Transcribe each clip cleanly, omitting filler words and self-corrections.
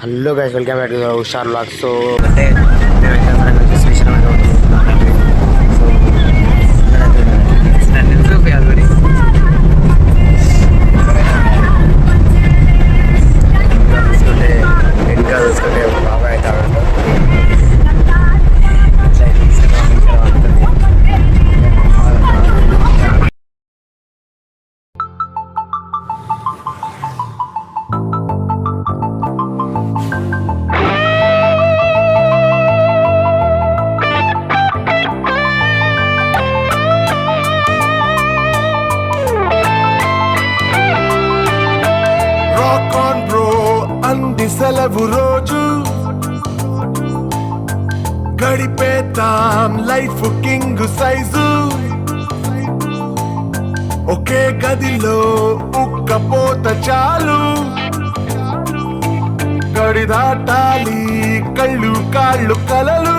Hello guys, welcome back to Hushar vlogs. So అంటే మేమైతే శ్రీశైలం అయితే అవుతున్నాం. సో తీసుకుంటే ఇంకా చూసుకుంటే బాగా అయితే సెలవు రోజు గడిపేతాం లైఫ్ కింగ్ సైజు ఒకే గదిలో ఉక్కపోత చాలు గడి దాటాలి కళ్ళు కాళ్ళు కలలు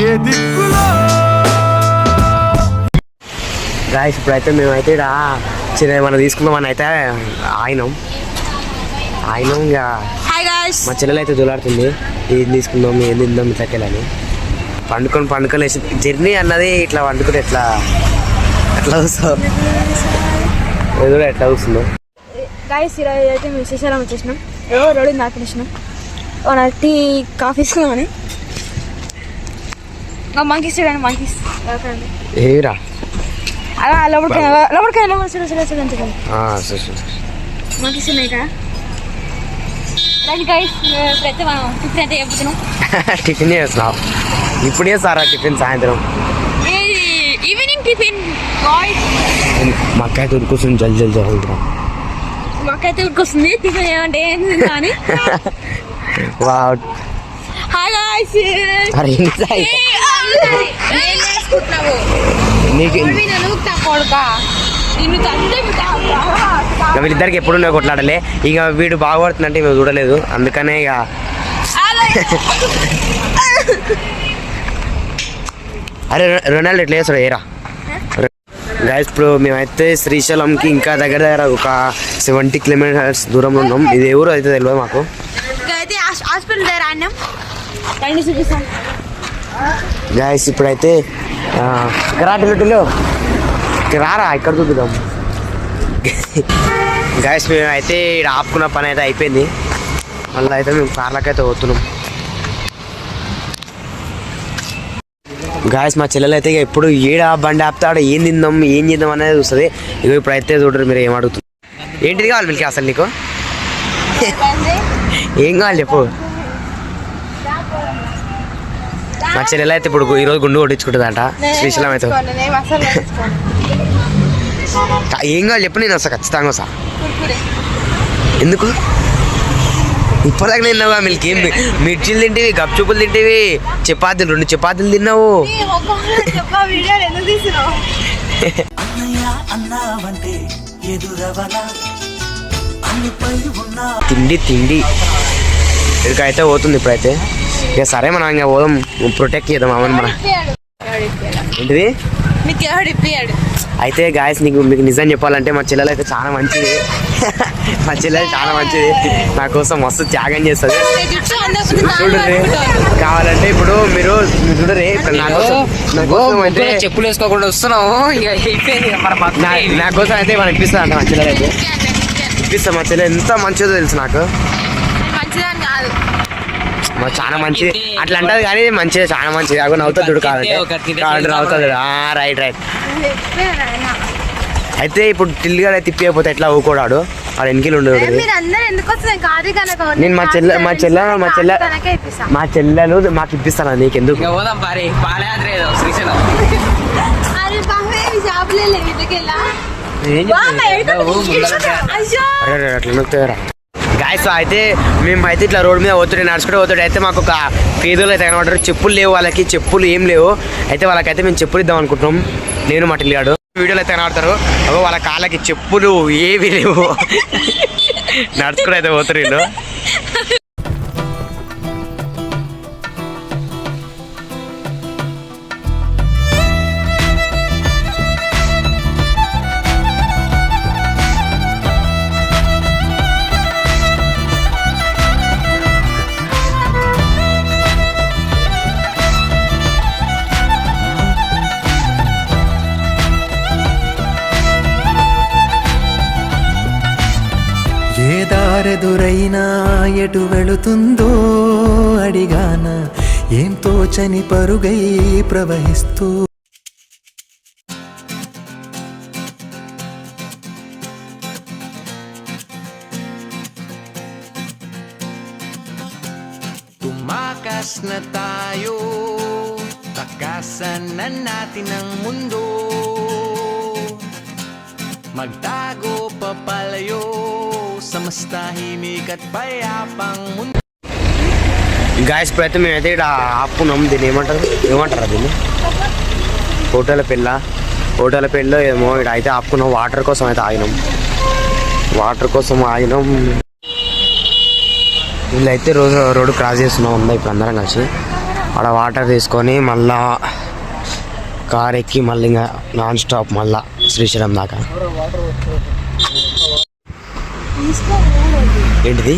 ఏ దిక్కులో. గాయస్ ఇప్పుడైతే మేమైతే ఇక్కడ చిన్న ఏమన్నా తీసుకుందామని అయితే ఆగినాం. ఇంకా మా చెల్లెలు అయితే దూలాడుతుంది, ఏం తీసుకుందాం ఏం తిందాం ఇట్లకెళ్ళని. పండుకొని వేసి జర్నీ అన్నది ఇట్లా వండుకుంటే ఎట్లా చూస్తావు, ఎదురు ఎట్లా చూస్తుందో. గాయస్ ఈరోజు అయితే మేము శ్రీశైలం వచ్చేసినాం. రోడ్డు దాటినాం, టీ కాఫీ ఇస్తున్నామని. మంకీస్ చూడండి, మంకీస్ ఏరా అలా లోపలికి మంకీస్ ఉన్నాయి కదా. టిఫిన్ చేస్తున్నావు ఇప్పుడు చేస్తారా? టిఫిన్ సాయంత్రం ఈవినింగ్ టిఫిన్ మాకైతే ఉరుకొస్తుంది, జల్ది చదువుతున్నాం. మాకైతే ఉరుకొస్తుంది టిఫిన్ ఏమంటే అని. వీళ్ళిద్దరికి ఎప్పుడు కొట్లాడలే. ఇక వీడు బాగుపడుతుందంటే మేము చూడలేదు, అందుకనే ఇక అరే రొనాల్డో ఎట్లా చేస్తాడు ఏరా. గైస్ ఇప్పుడు మేమైతే శ్రీశైలంకి ఇంకా దగ్గర ఒక 70 కిలోమీటర్స్ దూరంలో ఉన్నాం. ఇది ఎవరు అయితే తెలియదు మాకు. గైస్ ఇప్పుడైతే కరాటిలో రారా ఇక్కడ చూద్దాం. గైస్ మేమైతే ఇక్కడ ఆపుకున్న పని అయితే అయిపోయింది. మళ్ళీ అయితే మేము కార్లకైతే పోతున్నాం. గాయస్ మా చెల్లెలు అయితే ఎప్పుడు ఏడ బండి ఆపుతాడు, ఏం తిందాం ఏం చేద్దాం అనేది చూస్తుంది. ఇక ఇప్పుడైతే చూడరు మీరు ఏం అడుగుతుంది. ఏంటిది కావాలి మీకు అసలు? నీకు ఏం కావాలి చెప్పు. మా చెల్లెలు అయితే ఇప్పుడు ఈరోజు గుండు కొట్టించుకుంటుందంట శ్రీశైలం అయితే. ఏం కావాలి చెప్పు, నేను వస్తా ఖచ్చితంగా వస్తా. ఎందుకు ఇప్పటిదాకా తిన్నావా? మిల్కి మిర్చీలు తింటివి, గప్చుప్పులు తింటివి, చపాతీలు 2 చపాతీలు తిన్నావు. తిండి ఇక్కడికైతే పోతుంది ఇప్పుడైతే. ఇక సరే మనం ఇంకా పోదాం, ప్రొటెక్ట్ చేద్దాం అవన్నీ. మన ఏంటిది అయితే గాయస్ మీకు నిజం చెప్పాలంటే మా చెల్లెలు అయితే చాలా మంచిది. మా చెల్లెలు చాలా మంచిది, నా కోసం మస్తు త్యాగం చేస్తుంది. చూడరే కావాలంటే ఇప్పుడు మీరు చూడరే నా కోసం అంటే చెప్పులు వేసుకోకుండా వస్తున్నావు. నా కోసం అయితే మనం ఇప్పిస్తా అంట మా చెల్లెలు అయితే. ఇప్పిస్తా. మా చెల్లెలు ఎంత మంచిదో తెలుసు నాకు. చాలా మంచిది అట్లా అంటది కానీ మంచిది, చాలా మంచిది. అవి నవ్వుతుంది చూడు, కావాలంటే నవ్వుతుంది. రైట్ అయితే ఇప్పుడు టిల్లిగా తిప్పిపోతే ఎట్లా ఊకోడాడు వాడు వెనకలు ఉండేవాడు. నేను మా చెల్లెలు మాకు ఇప్పిస్తాను, నీకెందుకు? అట్లా నొక్కుతారా గాయస్. అయితే మేమైతే ఇట్లా రోడ్డు మీద నడుచుకుంటూ అయితే మాకు ఒక పేదోళ్ళు అయితే కనబడ్డారు. చెప్పులు లేవు వాళ్ళకి, చెప్పులు ఏం లేవు. అయితే వాళ్ళకైతే మేము చెప్పులు ఇద్దాం అనుకుంటున్నాం, నేను మా టిల్లిగాడు. వీడియోలో అయితే కనబడతారు, వాళ్ళ కాళ్ళకి చెప్పులు ఏవి లేవు. నడుచుకుంటూ అయితే పోతారు వీళ్ళు. దారెదురైనా ఎటు వెళుతుందో అడిగాన ఏం తోచని పరుగై ప్రవహిస్తూ Tumakas na tayo, takasan na natin ang mundo. Magtago papalayo sa mas tahimik at payapang mundo. Guys ప్రతి మేమైతే ఇక్కడ ఆపుకున్నాం. దీన్ని ఏమంటారా దీన్ని? హోటల్ పెళ్ళిలో ఏమో ఇక్కడ అయితే ఆపుకున్నాం. వాటర్ కోసం అయితే ఆగినాం. వీళ్ళైతే రోడ్డు క్రాస్ చేస్తున్నాం ఇప్పుడు అందరం కలిసి. అక్కడ వాటర్ తీసుకొని మళ్ళా కార్ ఎక్కి మళ్ళీ ఇంకా నాన్ స్టాప్ మళ్ళా శ్రీశైలం దాకా. ఏంటిది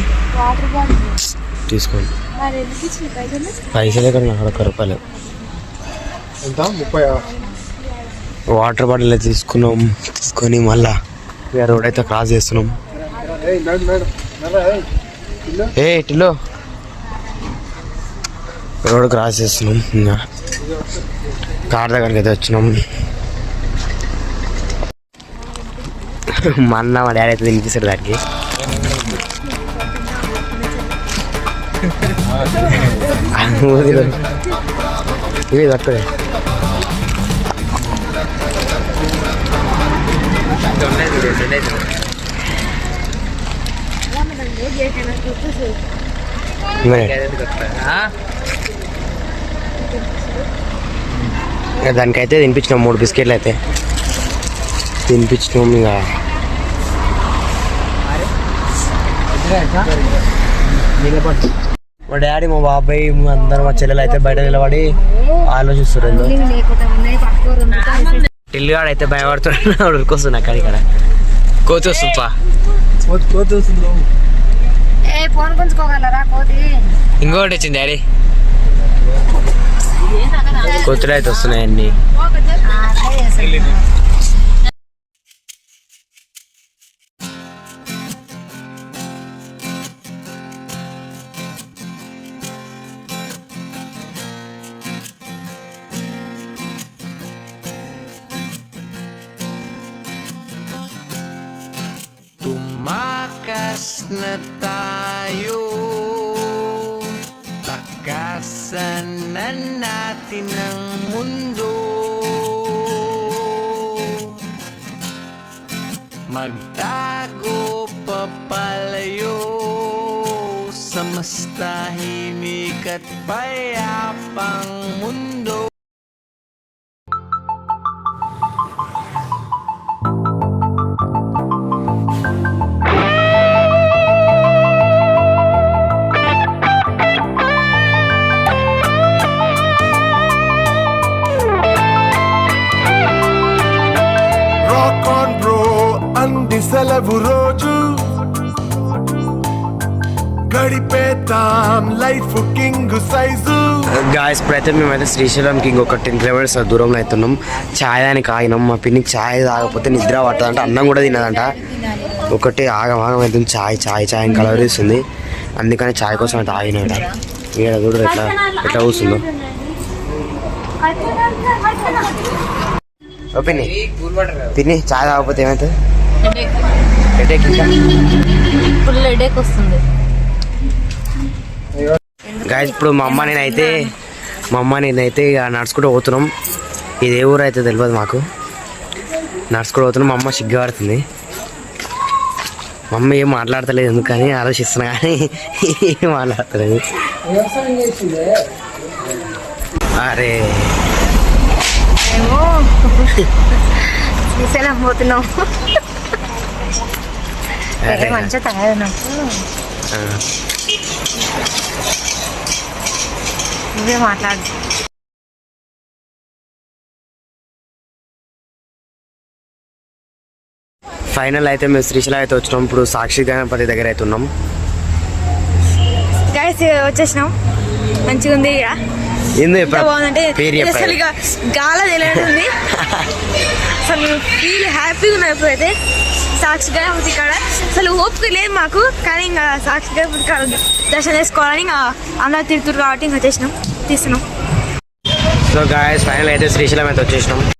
తీసుకోండి. పైసలు ఎక్కడ నాకు ₹1 వాటర్ బాటిల్ తీసుకొని మళ్ళా రోడ్ అయితే క్రాస్ చేస్తున్నాం. టిల్లో రోడ్ క్రాస్ చేస్తున్నాం. ఇంకా కార్ దగ్గరికి అయితే వచ్చినాం. మా డాడీ అయితే తినిపిస్తాడు దానికి. ఇవి అక్కడే దానికైతే తినిపించినాం 3 బిస్కెట్లు అయితే తినిపించినాం. ఇంకా మా డాడీ మా బాబాయ్ అందరం మా చెల్లెలు అయితే బయట నిలబడి ఆలోచిస్తారు. టిల్లుగాడు అయితే భయపడుతున్నాడు. ఉరికొస్తున్నా అక్కడ ఇక్కడ కోతి వస్తుంపా ఇంకోటి వచ్చింది డాడీ. కోతులు అయితే వస్తున్నాయి అన్ని. Tumakas na tayo, takasan na natin ang mundo. Magtago papalayo sa mas tahimik at payapang mundo. Rock on bro అంది సెలవు రోజు గడిపేద్దాం లైఫ్ కింగ్ సైజు. గాయస్ ఇప్పుడైతే మేమైతే శ్రీశైలంకి ఇంకొక 10 కిలోమీటర్స్ దూరంలో అవుతున్నాం. ఛాయ్ దానికి ఆగినాం. మా పిన్నికి ఛాయ్ తాగకపోతే నిద్ర పడుతుందంట, అన్నం కూడా తినదంట. ఒకటి ఆగం అవుతుంది. ఛాయ్ అని కలవరిస్తుంది. అందుకని ఛాయ్ కోసం అయితే ఆగినాడ. ఈడ చూడరు ఎట్లా కూర్చుందో. పిన్ని ఛాయ్ తాగకపోతే ఏమవుతుంది? ఫుల్ హెడేక్ వస్తుంది. గాయస్ ఇప్పుడు మా అమ్మ నేనైతే ఇక నడుచుకుంటూ పోతున్నాం. ఇది ఏ ఊరు అయితే తెలియదు మాకు. నడుచుకుంటూ పోతున్నాం. మా అమ్మ సిగ్గు పడుతుంది. మా అమ్మ ఏం మాట్లాడతలేదు ఎందుకని ఆలోచిస్తున్నా కానీ ఏం మాట్లాడతలేదు. అరే శ్రీశైలం పోతున్నాం. మంచిగా తయారు నువ్వే మాట్లాడు. ఫైనల్ అయితే మేము శ్రీశైలం అయితే వచ్చినాం. ఇప్పుడు సాక్షి గణపతి దగ్గర అయితే ఉన్నాం. గైస్ వచ్చేసినాం. మంచిగా ఉంది. బాగుందంటే గాల తెలియదు అసలు మేము ఫీల్ హ్యాపీగా ఉన్నాం ఇప్పుడైతే సాక్షి గణపతి కాడ. అసలు ఓపిక లేదు మాకు, కానీ ఇంకా సాక్షి గణపతి కాడ దర్శనం చేసుకోవాలని ఇంకా అందరూ తిరుగుతున్నారు కాబట్టి ఇంకా తీస్తున్నాం. సో గాయస్ ఫైనల్ అయితే శ్రీశైలం అయితే వచ్చేసినాం.